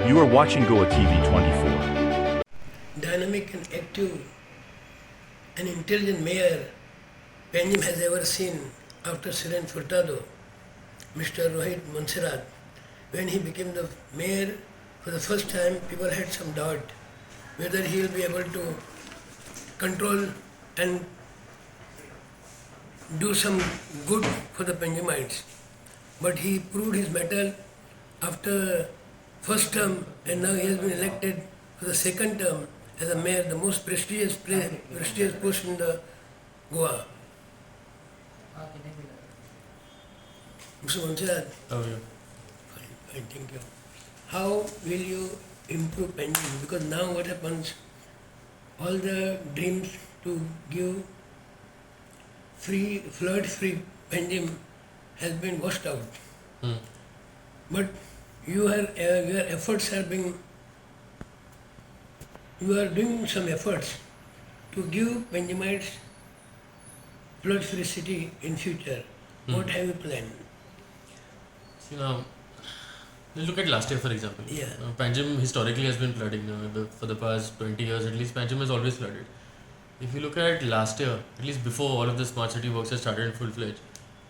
You are watching Goa TV 24. Dynamic and active and intelligent mayor Panjim has ever seen after Siren Furtado, Mr. Rohit Monserrat. When he became the mayor for the first time, people had some doubt whether he will be able to control and do some good for the Panjimites. But he proved his mettle after first term, and now he has been elected for the second term as a mayor, the most prestigious post in the Goa. Mr. Monserrat, How are you? fine, thank you. How will you improve Panjim? Because now what happens, all the dreams to give flood-free Panjim has been washed out. But your efforts are being, you are doing some efforts to give Panjimites flood-free city in future. What have you planned? You know, look at last year for example. Yeah. Panjim historically has been flooding. For the past 20 years at least, Panjim has always flooded. If you look at last year, at least before all of the smart city works had started in full-fledged,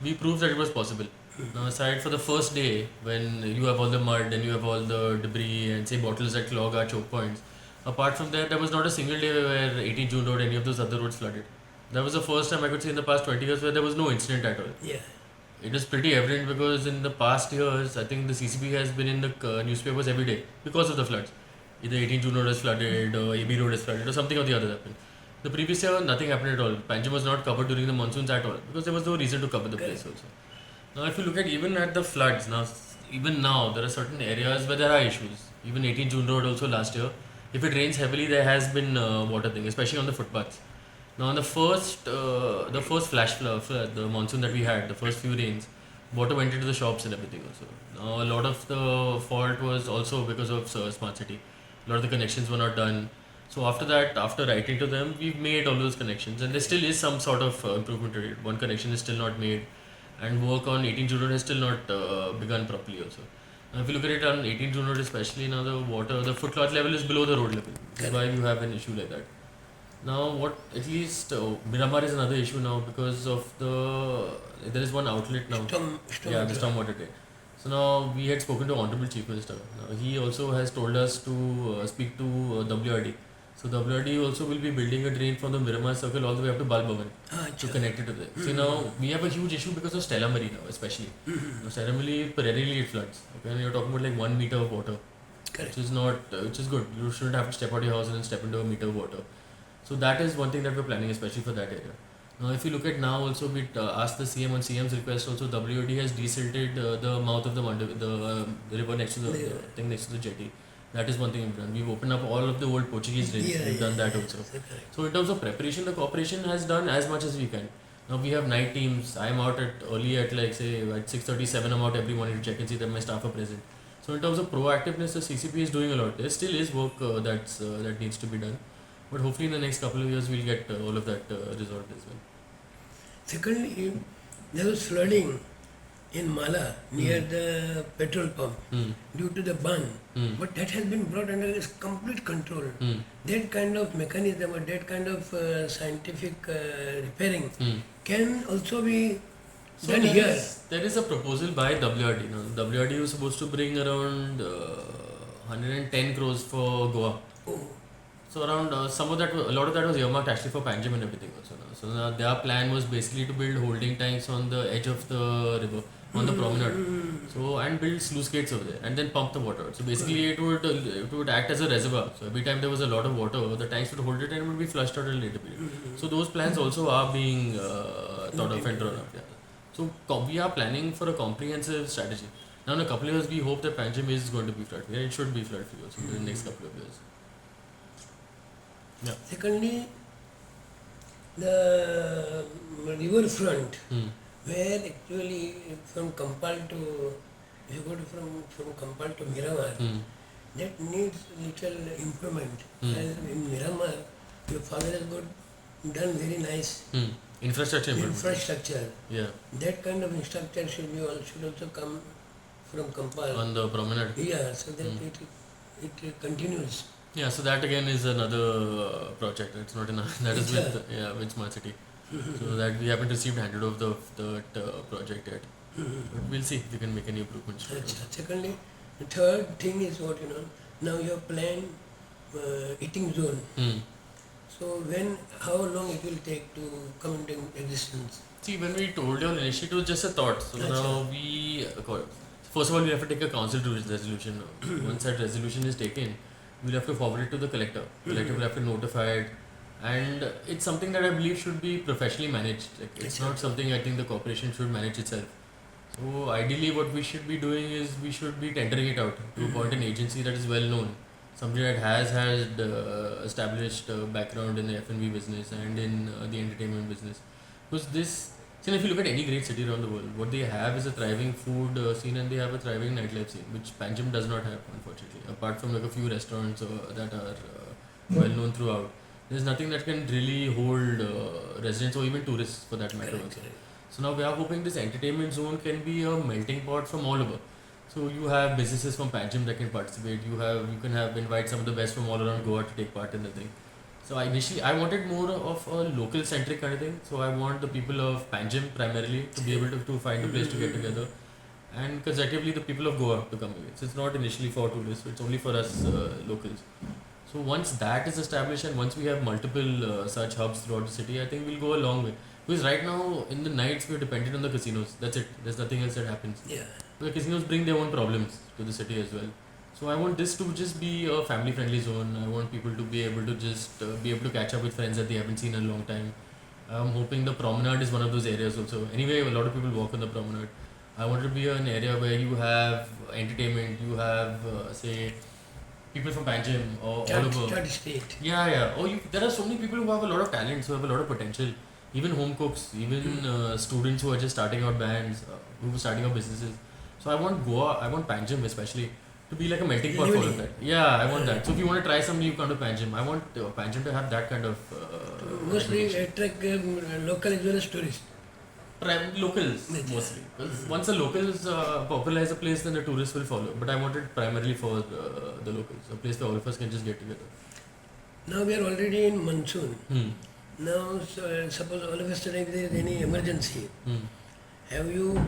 we proved that it was possible. Now, aside for the first day, when you have all the mud and you have all the debris and say bottles that clog our choke points, apart from that, there was not a single day where 18 June Road, any of those other roads flooded. That was the first time I could say in the past 20 years where there was no incident at all. Yeah. It is pretty evident because in the past years, I think the CCP has been in the newspapers every day because of the floods. Either 18 June Road is flooded, or AB Road is flooded, or something or the other happened. The previous year, nothing happened at all. Panjim was not covered during the monsoons at all because there was no reason to cover the place also. Now, if you look at even at the floods, even now, there are certain areas where there are issues. Even 18 June Road also last year, if it rains heavily, there has been water thing, especially on the footpaths. Now, on the first flash flood, the monsoon that we had, the first few rains, water went into the shops and everything also. Now, a lot of the fault was also because of smart city. A lot of the connections were not done. So after that, after writing to them, we've made all those connections, and there still is some sort of improvement rate. One connection is still not made, and work on 18 June Road has still not begun properly also. Now, if you look at it on 18 June Road especially, now the footpath level is below the road level. That's why you have an issue like that. Now, Miramar is another issue now because of there is one outlet now. The stormwater drain. So now we had spoken to Honorable Chief Minister. Now, he also has told us to speak to WRD. So WRD also will be building a drain from the Miramar Circle all the way up to Bal Bhavan to connect it to there. So now we have a huge issue because of Stella Marie now, especially. Now, Stella Marie perennially it floods. Okay, and you're talking about like 1 meter of water, Correct. which is good. You shouldn't have to step out of your house and then step into a meter of water. So that is one thing that we're planning, especially for that area. Now, if you look at now, also we asked the CM on CM's request. Also, WOD has desilted the mouth of the river next to the thing next to the jetty. That is one thing we've done. We've opened up all of the old Portuguese drains. We've done that also. So in terms of preparation, the corporation has done as much as we can. Now we have night teams. I'm out early at like say at 6:37. I'm out every morning to check and see that my staff are present. So in terms of proactiveness, the CCP is doing a lot. There still is work that needs to be done. But hopefully in the next couple of years we'll get all of that resolved as well. Secondly, there was flooding in Mala near the petrol pump due to the ban. But that has been brought under this complete control. That kind of mechanism or that kind of scientific repairing can also be done here. There is a proposal by WRD. Now, WRD was supposed to bring around 110 crores for Goa. Oh. So around a lot of that was earmarked actually for Panjim and everything also. So now their plan was basically to build holding tanks on the edge of the river, on the promenade. So and build sluice gates over there and then pump the water out. So basically it would act as a reservoir. So every time there was a lot of water, the tanks would hold it and it would be flushed out at a later period. So those plans also are being thought of and drawn up. Yeah. So we are planning for a comprehensive strategy. Now in a couple of years we hope that Panjim is going to be flood free. It should be flood free also in the next couple of years. Yeah. Secondly, the river front, where actually from Kampal to, if you go from Kampal to Miramar, that needs little improvement. As in Miramar, your father has done very nice infrastructure. Yeah. That kind of infrastructure should also come from Kampal. On the promenade. Yeah, so that it continues. Yeah, so that again is another project. It's not enough. That is Acha. with Smart City. So that we haven't received handed off the project yet. But we'll see if we can make any improvements. to it. Acha. Secondly, the third thing is what now you have planned eating zone. Hmm. So how long it will take to come into existence? See, when we told you all initially, it was just a thought. So Acha. now first of all, we have to take a council to resolution. Once that resolution is taken, we'll have to forward it to the collector. Collector will have to notify it. And it's something that I believe should be professionally managed. Like, it's Acha. not something I think the corporation should manage itself. So ideally, what we should be doing is we should be tendering it out to appoint an agency that is well known, somebody that has had established background in the F&B business and in the entertainment business. Because if you look at any great city around the world, what they have is a thriving food scene and they have a thriving nightlife scene, which Panjim does not have, unfortunately. Apart from like a few restaurants that are well known throughout, there's nothing that can really hold residents or even tourists for that matter also. So now we are hoping this entertainment zone can be a melting pot from all over. So you have businesses from Panjim that can participate. You can invite some of the best from all around Goa to take part in the thing. So I wanted more of a local centric kind of thing. So I want the people of Panjim primarily to be able to find a place to get together, and consecutively the people of Goa to come away. So it's not initially for tourists. It's only for us locals. So once that is established and once we have multiple such hubs throughout the city, I think we'll go a long way. Because right now in the nights we're dependent on the casinos. That's it. There's nothing else that happens. Yeah. The casinos bring their own problems to the city as well. So I want this to just be a family-friendly zone. I want people to be able to just be able to catch up with friends that they haven't seen in a long time. I'm hoping the promenade is one of those areas also. Anyway, a lot of people walk on the promenade. I want it to be an area where you have entertainment, you have say people from Panjim or all over. Third state. Yeah. There are so many people who have a lot of talent, who have a lot of potential. Even home cooks, even students who are just starting out bands, who are starting out businesses. So I want Goa, I want Panjim especially, to be like a melting pot for all of that. Yeah, I want that. So if you want to try something, you come to Panjim. I want Panjim to have that kind of... Mostly attract local as well as tourists. Locals, mostly. Because once the locals popularize a place, then the tourists will follow. But I want it primarily for the locals, a place where all of us can just get together. Now we are already in monsoon. Hmm. Now, suppose all of a sudden if there is any emergency, have you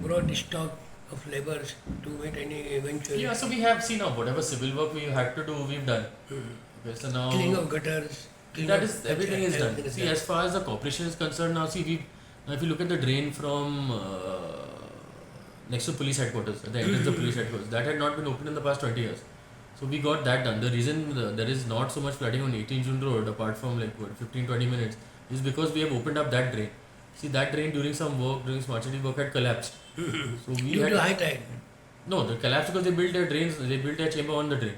brought stock of laborers to meet any eventual Yeah, so we have seen now whatever civil work we had to do, we've done. Okay, so now cleaning of gutters? that is everything is done. See, as far as the corporation is concerned, now if you look at the drain from next to police headquarters, at the entrance of police headquarters, that had not been opened in the past 20 years. So we got that done. The reason there is not so much flooding on 18 June Road, apart from 15-20 minutes, is because we have opened up that drain. See, that drain during Smart City work had collapsed. So Due to high tide. No, they collapsed because they built their chamber on the drain.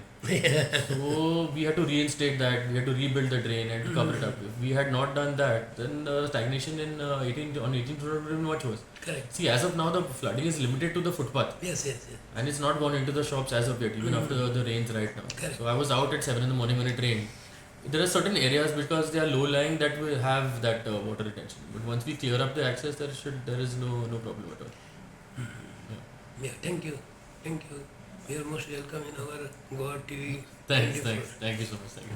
So we had to reinstate that, we had to rebuild the drain and to cover it up. If we had not done that, then the stagnation on 18 June Road would have been much worse. Correct. See, as of now, the flooding is limited to the footpath. Yes. And it's not gone into the shops as of yet, even after the rains right now. Correct. So I was out at 7 in the morning when it rained. There are certain areas because they are low lying that will have that water retention. But once we clear up the access, there is no problem at all. Yeah, thank you. You are most welcome in our Goa TV. Thanks. Thank you so much. Thank you.